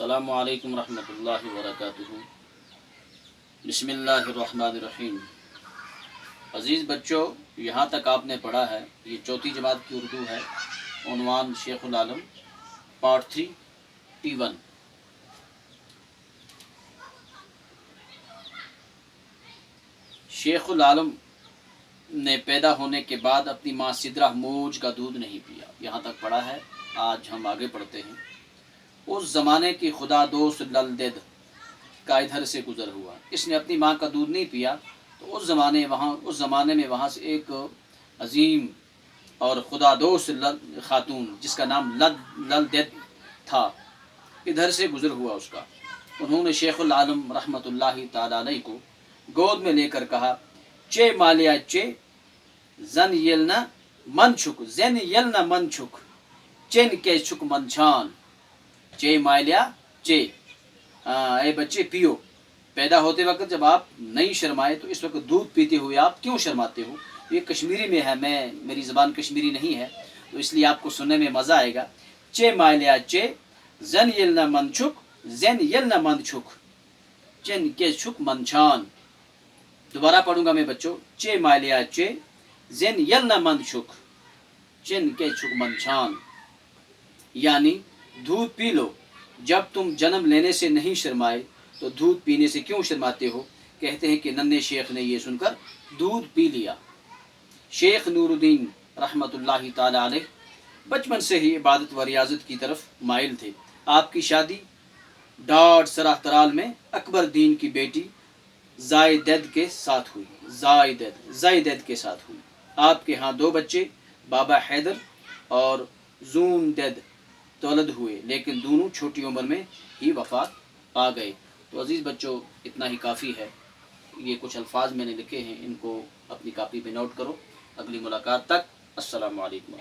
السلام علیکم ورحمۃ اللہ وبرکاتہ۔ بسم اللہ الرحمن الرحیم۔ عزیز بچوں، یہاں تک آپ نے پڑھا ہے، یہ چوتھی جماعت کی اردو ہے۔ عنوان شیخ العالم، پارٹ 3 T1۔ شیخ العالم نے پیدا ہونے کے بعد اپنی ماں سدرہ موج کا دودھ نہیں پیا۔ یہاں تک پڑھا ہے۔ آج ہم آگے پڑھتے ہیں۔ اس زمانے کی خدا دوست للدید کا ادھر سے گزر ہوا۔ اس نے اپنی ماں کا دودھ نہیں پیا تو اس زمانے میں وہاں سے ایک عظیم اور خدا دوست خاتون جس کا نام للدید تھا، ادھر سے گزر ہوا اس کا۔ انہوں نے شیخ العالم رحمۃ اللہ تعالی علیہ کو گود میں لے کر کہا، چے مالیا چے زن یلنا من چھک، زن یلنا من چھک، چین کے چھک من چھان، چے مالیا چے، اے بچے پیو۔ پیدا ہوتے وقت جب آپ نہیں شرمائے تو اس وقت دودھ پیتے ہوئے آپ کیوں شرماتے ہو؟ یہ کشمیری میں ہے، میری زبان کشمیری نہیں ہے تو اس لیے آپ کو سننے میں مزہ آئے گا۔ چے مالیا چے زن یلنا من چھک، زن یلنا من چھک، چین کے چھک من چھان۔ دوبارہ پڑھوں گا میں بچوں۔ چے مالیا چے زن یلنا من چھک، چین کے چھک من چھان، یعنی دودھ پی لو۔ جب تم جنم لینے سے نہیں شرمائے تو دودھ پینے سے کیوں شرماتے ہو؟ کہتے ہیں کہ ننھے شیخ نے یہ سن کر دودھ پی لیا۔ شیخ نور الدین رحمۃ اللہ تعالی علیہ بچپن سے ہی عبادت و ریاضت کی طرف مائل تھے۔ آپ کی شادی ڈاٹ سرہ ترال میں اکبر دین کی بیٹی زائدید کے ساتھ ہوئی۔ زائدید کے ساتھ ہوئی۔ آپ کے ہاں 2 بچے بابا حیدر اور زون دید تولد ہوئے، لیکن دونوں چھوٹی عمر میں ہی وفات پا گئے۔ تو عزیز بچوں، اتنا ہی کافی ہے۔ یہ کچھ الفاظ میں نے لکھے ہیں، ان کو اپنی کاپی پہ نوٹ کرو۔ اگلی ملاقات تک السلام علیکم۔